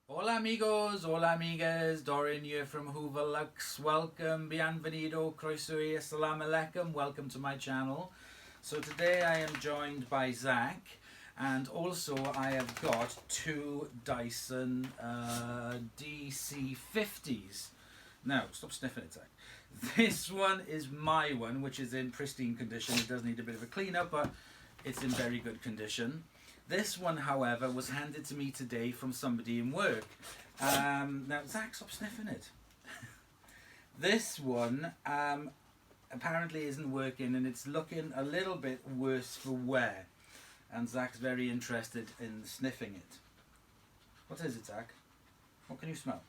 Hola amigos, hola amigas, Dorian here from Hoover Lux. Welcome, bienvenido, croeso y assalamu alaikum, welcome to my channel. So today I am joined by Zach, and also I have got two Dyson DC50s. Now, stop sniffing it, Zach. This one is my one, which is in pristine condition. It does need a bit of a clean up, but it's in very good condition. This one, however, was handed to me today from somebody in work. Now, Zach, stop sniffing it. This one apparently isn't working, and it's looking a little bit worse for wear. And Zach's very interested in sniffing it. What is it, Zach? What can you smell?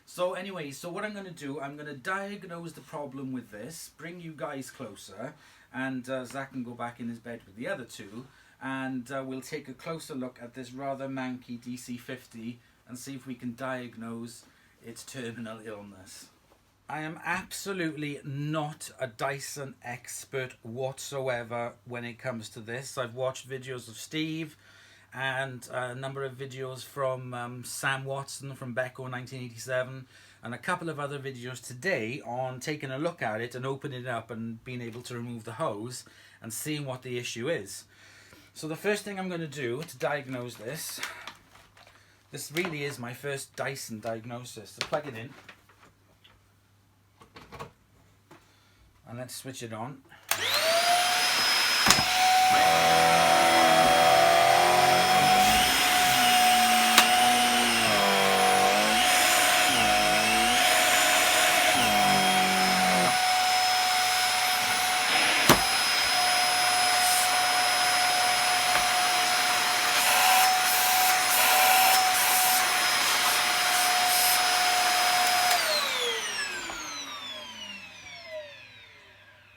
So anyway, so what I'm going to do, I'm going to diagnose the problem with this, bring you guys closer, and Zach can go back in his bed with the other two, and we'll take a closer look at this rather manky DC50 and see if we can diagnose its terminal illness. I am absolutely not a Dyson expert whatsoever when it comes to this. I've watched videos of Steve and a number of videos from Sam Watson from Beko 1987 and a couple of other videos today on taking a look at it and opening it up and being able to remove the hose and seeing what the issue is. So the first thing I'm going to do to diagnose this really is my first Dyson diagnosis. So plug it in and let's switch it on.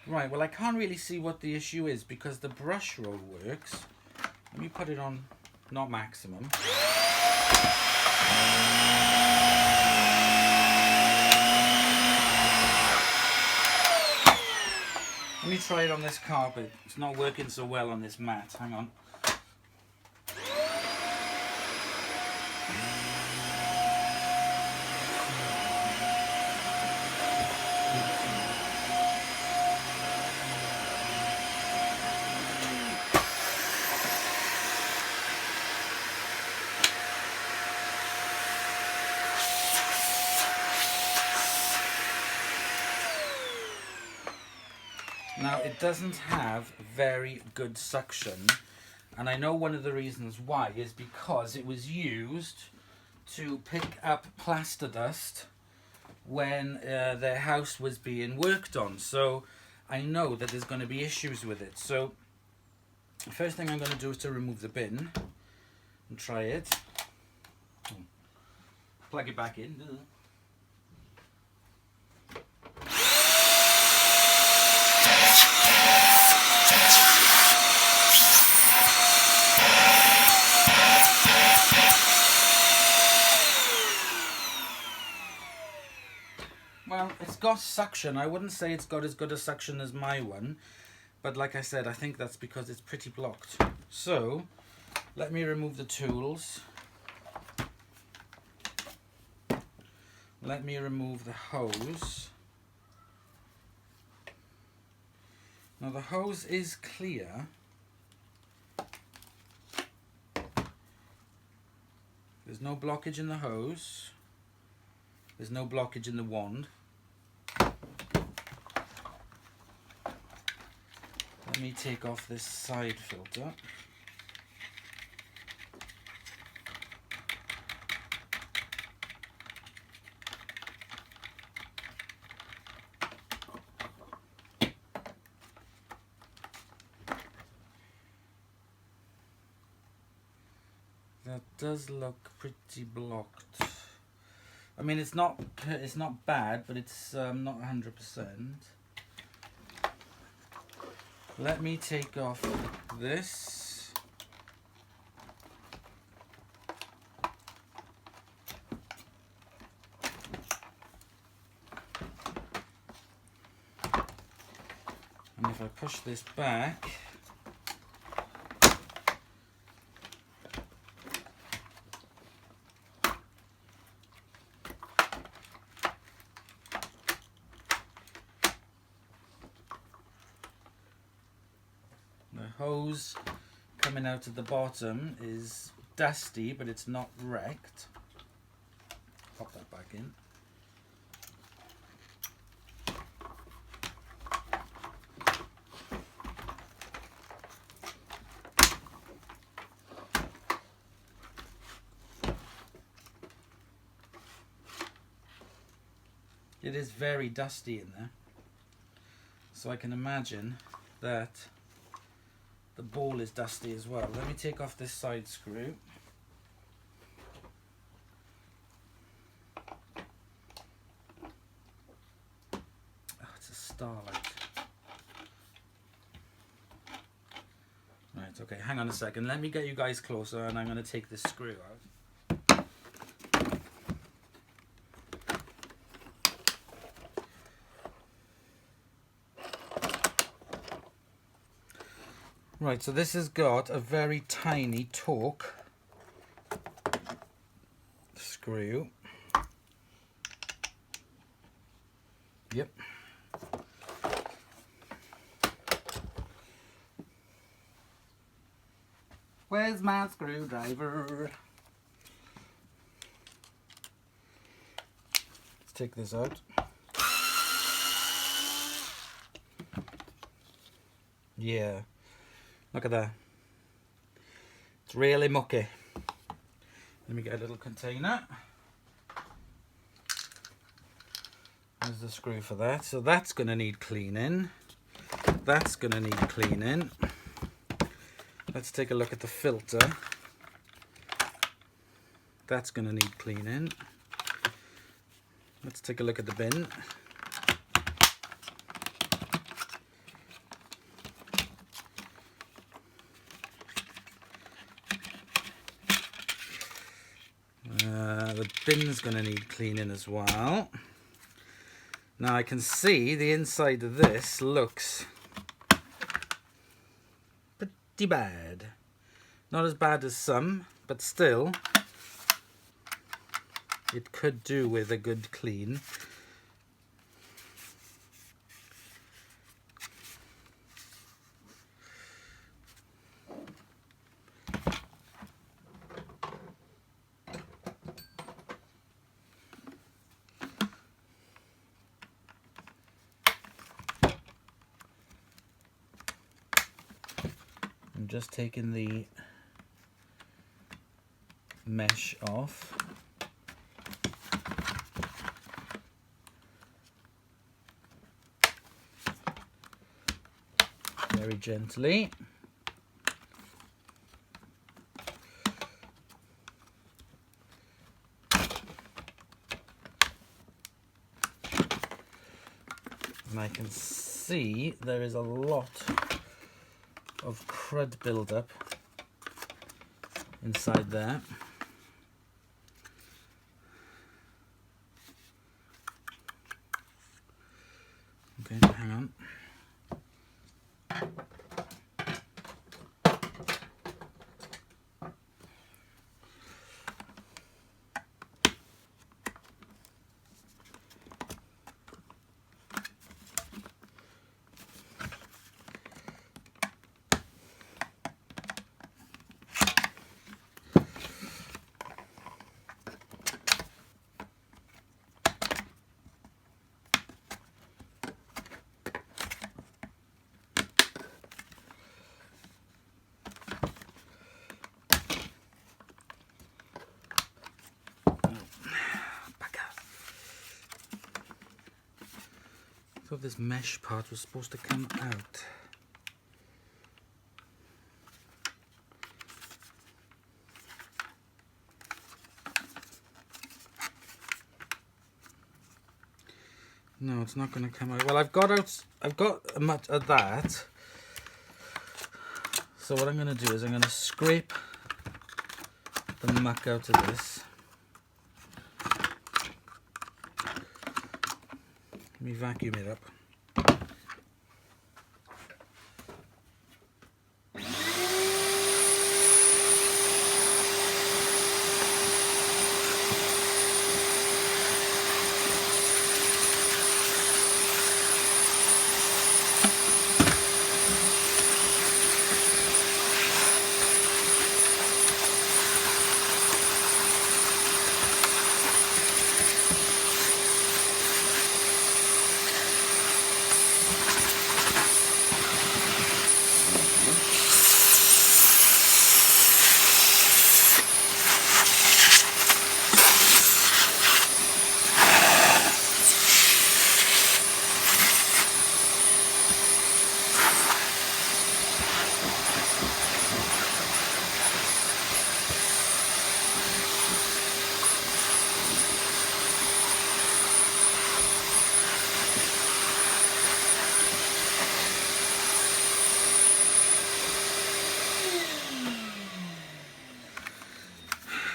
Right, well I can't really see what the issue is because the brush roll works. Let me put it on not maximum. Let me try it on this carpet. It's not working so well on this mat. Hang on. Now it doesn't have very good suction, and I know one of the reasons why is because it was used to pick up plaster dust when their house was being worked on, so I know that there's going to be issues with it. So the first thing I'm going to do is to remove the bin and try it. Plug it back in. Well, it's got suction. I wouldn't say it's got as good a suction as my one, but like I said, I think that's because it's pretty blocked. So, let me remove the tools. Let me remove the hose. Now the hose is clear. There's no blockage in the hose. There's no blockage in the wand. Let me take off this side filter. That does look pretty blocked. I mean, it's not bad, but it's not 100%. Let me take off this. And if I push this back, hose coming out at the bottom is dusty, but it's not wrecked. Pop that back in. It is very dusty in there, so I can imagine that the ball is dusty as well. Let me take off this side screw. Oh, it's a starlight. Right, okay, hang on a second. Let me get you guys closer and I'm going to take this screw out. Right, so this has got a very tiny torque screw. Yep. Where's my screwdriver? Let's take this out. Yeah. Look at that. It's really mucky. Let me get a little container. There's the screw for that. So that's going to need cleaning. That's going to need cleaning. Let's take a look at the filter. That's going to need cleaning. Let's take a look at the bin. The bin's going to need cleaning as well. Now I can see the inside of this looks pretty bad. Not as bad as some, but still it could do with a good clean. I'm just taking the mesh off. Very gently. And I can see there is a lot of crud buildup inside there. Okay, hang on. So this mesh part was supposed to come out. No, it's not going to come out. Well, I've got much of that. So what I'm going to do is I'm going to scrape the muck out of this. Let me vacuum it up.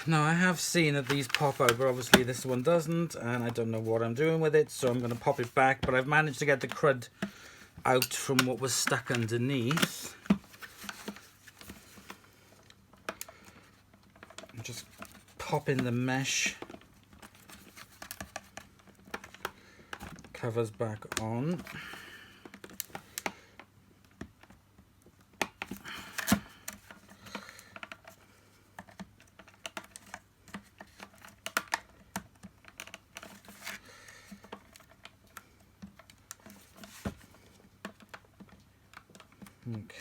Now I have seen that these pop out, but obviously this one doesn't, and I don't know what I'm doing with it, so I'm going to pop it back. But I've managed to get the crud out from what was stuck underneath. Just pop in the mesh covers back on.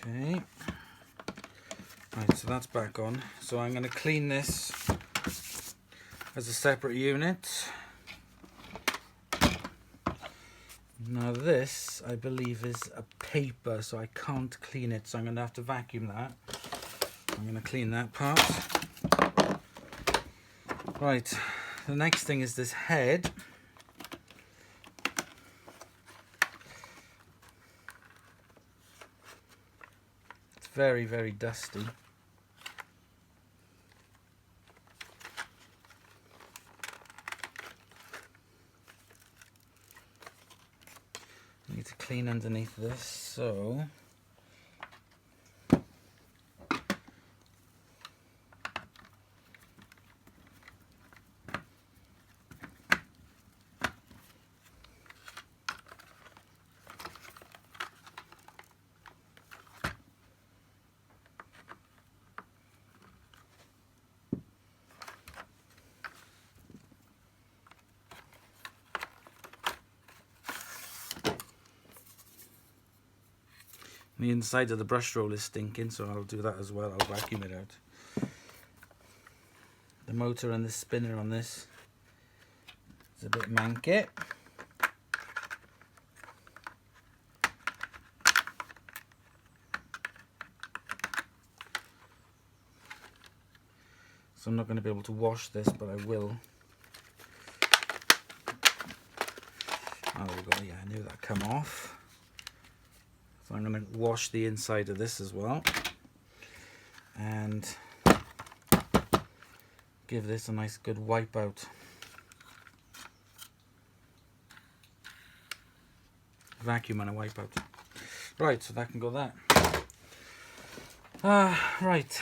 Okay, right, so that's back on. So I'm going to clean this as a separate unit. Now this, I believe, is a paper, so I can't clean it, so I'm going to have to vacuum that. I'm going to clean that part. Right, the next thing is this head. Very, very dusty. I need to clean underneath this, so the inside of the brush roll is stinking, so I'll do that as well. I'll vacuum it out. The motor and the spinner on this is a bit manky. So I'm not going to be able to wash this, but I will. Oh, there we go. Yeah, I knew that'd come off. So I'm going to wash the inside of this as well, and give this a nice good wipe out. Vacuum and a wipe out. Right, so that can go there. Right.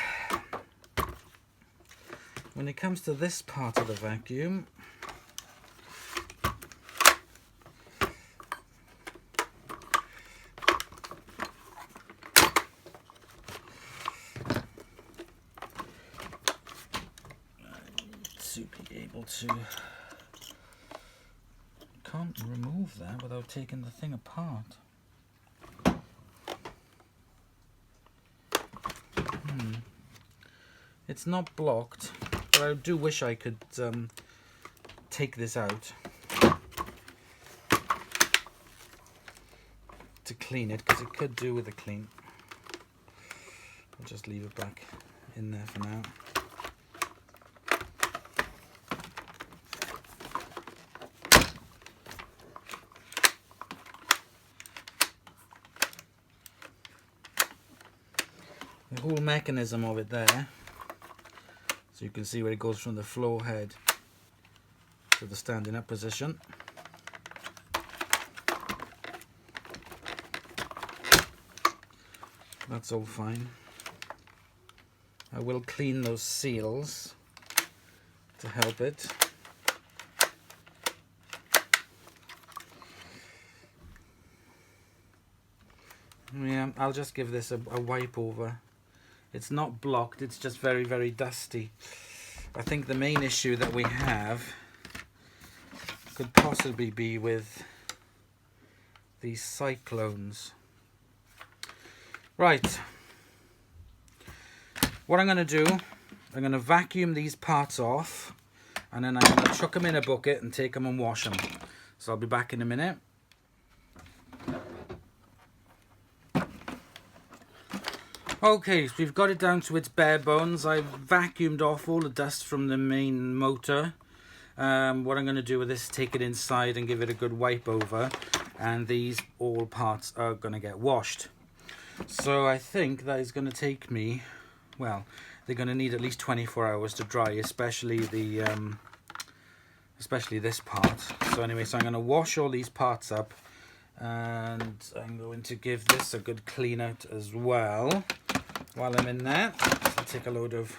When it comes to this part of the vacuum, be able to, can't remove that without taking the thing apart. It's not blocked, but I do wish I could take this out to clean it, because it could do with a clean. I'll just leave it back in there for now. The whole mechanism of it there, so you can see where it goes from the floor head to the standing up position. That's all fine. I will clean those seals to help it. Yeah, I'll just give this a wipe over. It's not blocked, it's just very, very dusty. I think the main issue that we have could possibly be with these cyclones. Right. What I'm going to do, I'm going to vacuum these parts off, and then I'm going to chuck them in a bucket and take them and wash them. So I'll be back in a minute. Okay, so we've got it down to its bare bones. I've vacuumed off all the dust from the main motor. What I'm going to do with this is take it inside and give it a good wipe over, and these all parts are going to get washed. So I think that is going to take me well, they're going to need at least 24 hours to dry, especially this part. So anyway, so I'm going to wash all these parts up, and I'm going to give this a good clean out as well while I'm in there. So I'll take a load of,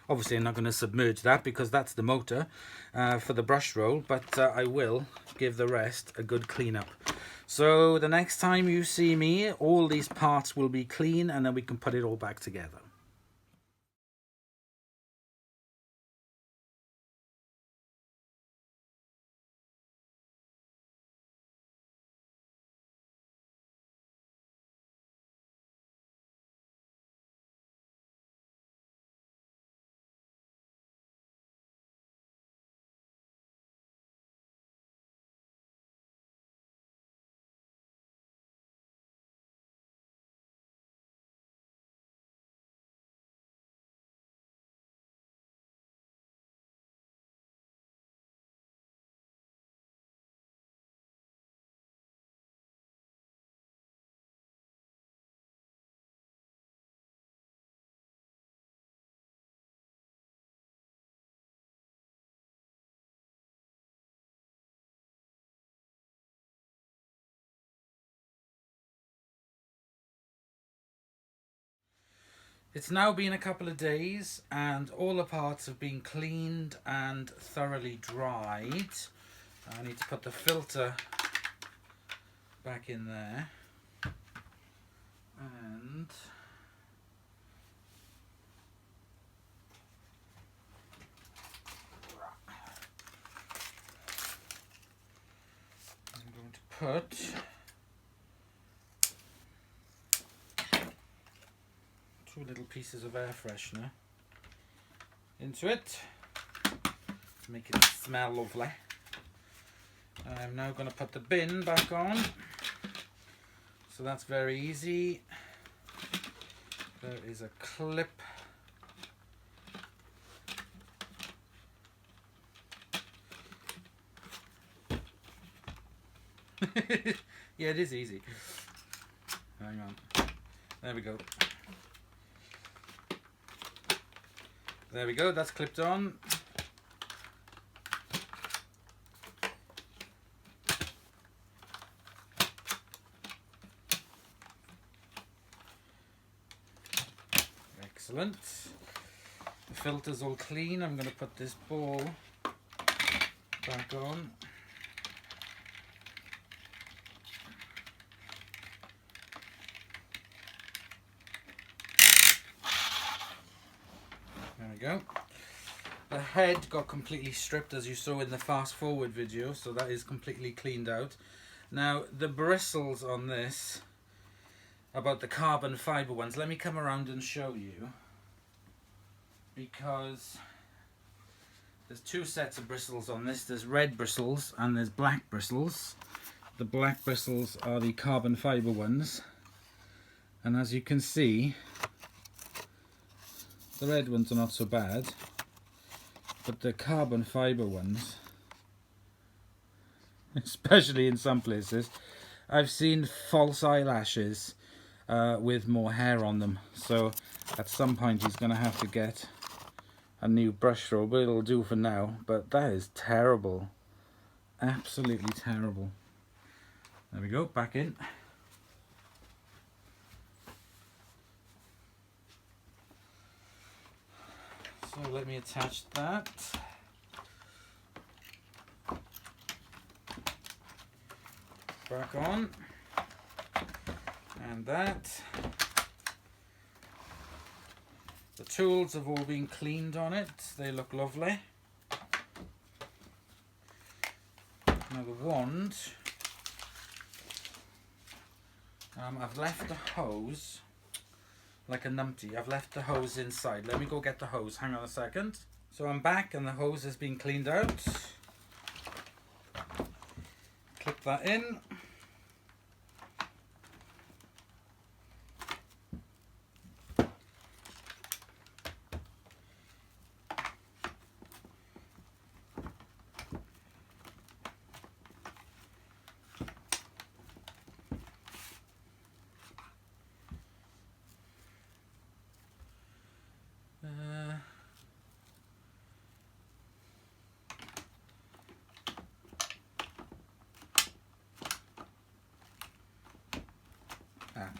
obviously I'm not going to submerge that because that's the motor for the brush roll, but I will give the rest a good clean up. So the next time you see me, all these parts will be clean, and then we can put it all back together. It's now been a couple of days and all the parts have been cleaned and thoroughly dried. I need to put the filter back in there, and I'm going to put two little pieces of air freshener into it to make it smell lovely. I'm now going to put the bin back on, so that's very easy. There is a clip yeah, it is easy. Hang on. There we go. There we go, that's clipped on. Excellent. The filter's all clean. I'm going to put this ball back on. There we go. The head got completely stripped, as you saw in the fast forward video, so that is completely cleaned out. Now the bristles on this, about the carbon fibre ones, let me come around and show you, because there's two sets of bristles on this. There's red bristles and there's black bristles. The black bristles are the carbon fibre ones, and as you can see, the red ones are not so bad, but the carbon fibre ones, especially in some places, I've seen false eyelashes with more hair on them. So at some point he's going to have to get a new brush roll, but it'll do for now. But that is terrible, absolutely terrible. There we go, back in. So let me attach that. Back on. And that. The tools have all been cleaned on it. They look lovely. Now the wand. I've left the hose like a numpty. I've left the hose inside. Let me go get the hose. Hang on a second. So I'm back and the hose has been cleaned out. Clip that in.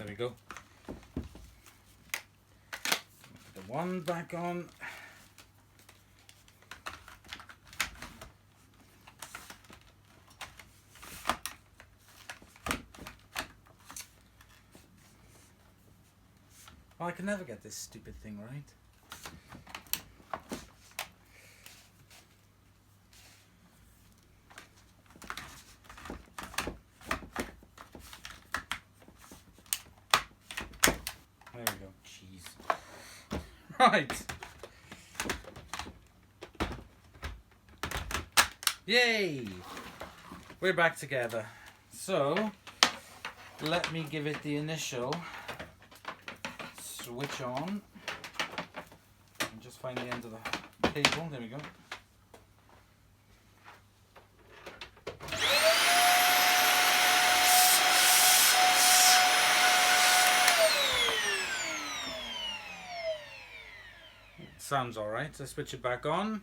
we go. Put the one back on. Oh, I can never get this stupid thing right. There we go. Jeez. Right. Yay! We're back together. So, let me give it the initial switch on and just find the end of the cable. There we go. Sounds all right. Let's switch it back on.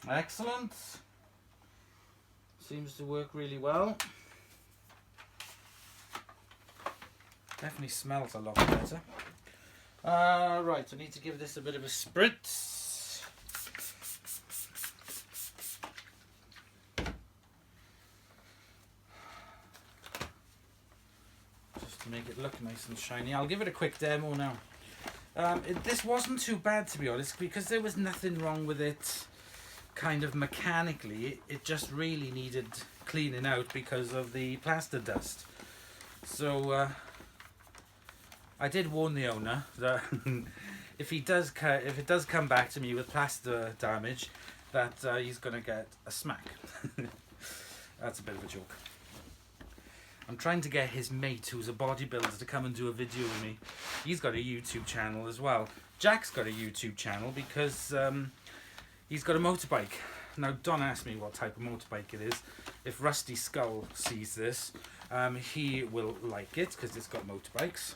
Excellent. Seems to work really well. Definitely smells a lot better. Right, I need to give this a bit of a spritz. Just to make it look nice and shiny. I'll give it a quick demo now. This wasn't too bad, to be honest, because there was nothing wrong with it kind of mechanically. It just really needed cleaning out because of the plaster dust. So I did warn the owner that if it does come back to me with plaster damage, that he's gonna get a smack. That's a bit of a joke. I'm trying to get his mate, who's a bodybuilder, to come and do a video with me. He's got a YouTube channel as well. Jack's got a YouTube channel because he's got a motorbike. Now, don't ask me what type of motorbike it is. If Rusty Skull sees this, he will like it because it's got motorbikes.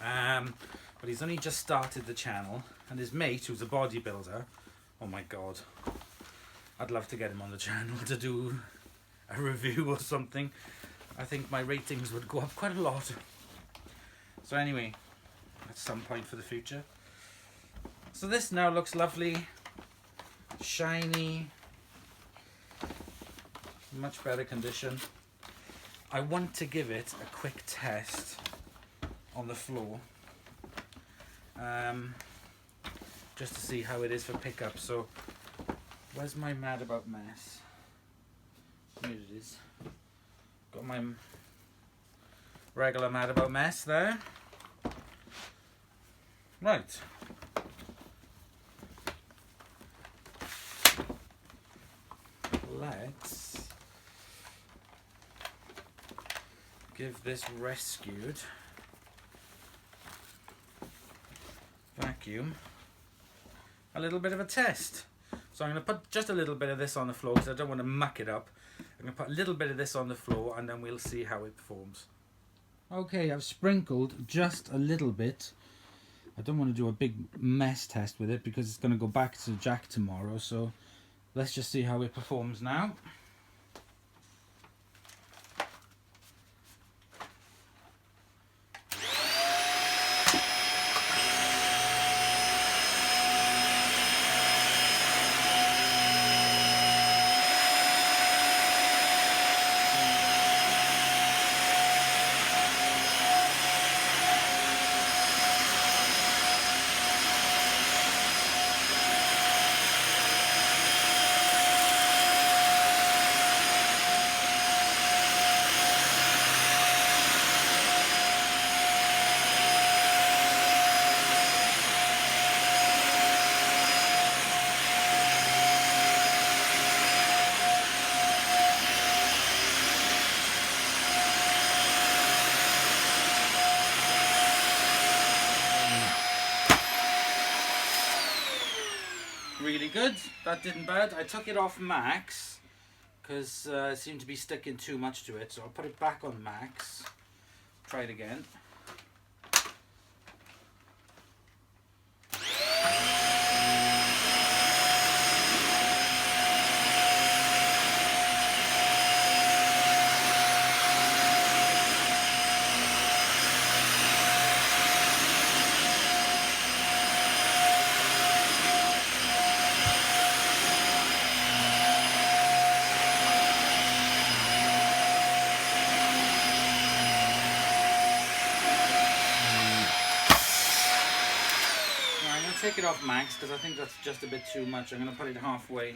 But he's only just started the channel, and his mate, who's a bodybuilder, oh my god, I'd love to get him on the channel to do a review or something. I think my ratings would go up quite a lot. So anyway, at some point for the future. So this now looks lovely, shiny, much better condition. I want to give it a quick test on the floor, just to see how it is for pickup. So where's my Mad About Mess? Here it is. Got my regular Mad About Mess there. Right. Let's give this rescued vacuum a little bit of a test. So I'm going to put just a little bit of this on the floor because I don't want to muck it up. I'm going to put a little bit of this on the floor and then we'll see how it performs. Okay, I've sprinkled just a little bit. I don't want to do a big mess test with it because it's going to go back to Jack tomorrow. So let's just see how it performs now. really good. That didn't bad. I took it off max because it seemed to be sticking too much to it, so I'll put it back on max. Try it again. Take it off max because I think that's just a bit too much. I'm going to put it halfway.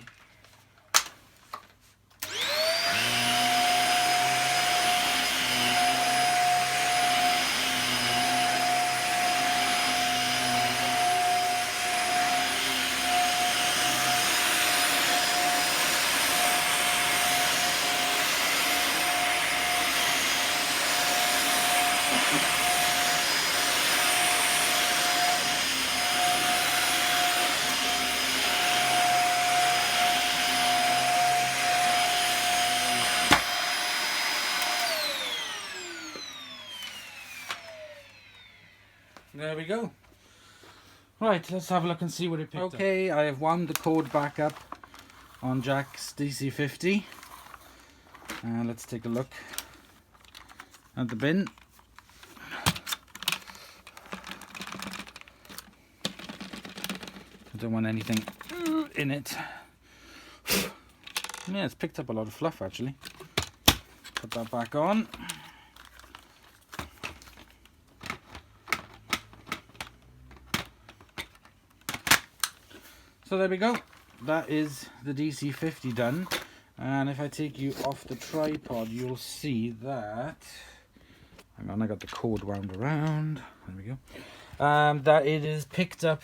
There we go. Right, let's have a look and see what it picked up. Okay, I have wound the cord back up on Jack's DC50. Let's take a look at the bin. I don't want anything in it. Yeah, it's picked up a lot of fluff actually. Put that back on. So there we go, that is the DC50 done, and if I take you off the tripod you'll see that, hang on, I got the cord wound around, there we go, that it has picked up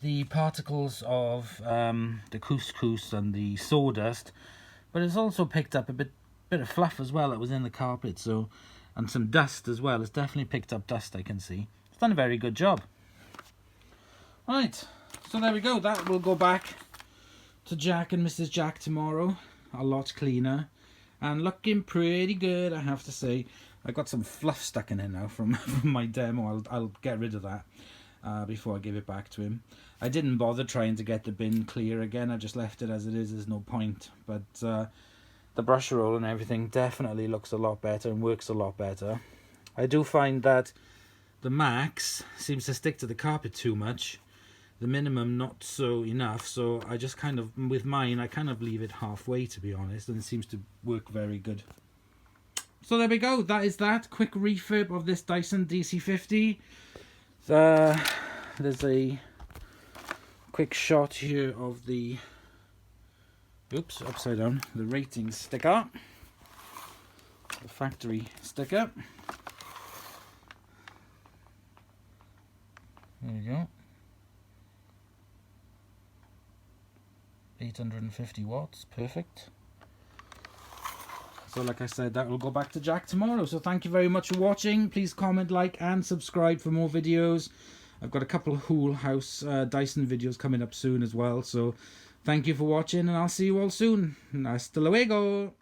the particles of the couscous and the sawdust, but it's also picked up a bit of fluff as well that was in the carpet, so, and some dust as well. It's definitely picked up dust, I can see. It's done a very good job. Right. So there we go, that will go back to Jack and Mrs. Jack tomorrow, a lot cleaner, and looking pretty good, I have to say. I got some fluff stuck in it now from my demo. I'll get rid of that before I give it back to him. I didn't bother trying to get the bin clear again, I just left it as it is, there's no point. But the brush roll and everything definitely looks a lot better and works a lot better. I do find that the max seems to stick to the carpet too much. The minimum not so enough, so I just kind of, with mine, I kind of leave it halfway to be honest, and it seems to work very good. So there we go, that is that quick refurb of this Dyson DC50. There's a quick shot here of the, oops, upside down, the rating sticker, the factory sticker. There you go. 850 watts, perfect. So like I said, that will go back to Jack tomorrow. So thank you very much for watching. Please comment, like and subscribe for more videos. I've got a couple of Whole House Dyson videos coming up soon as well. So thank you for watching and I'll see you all soon. Hasta luego.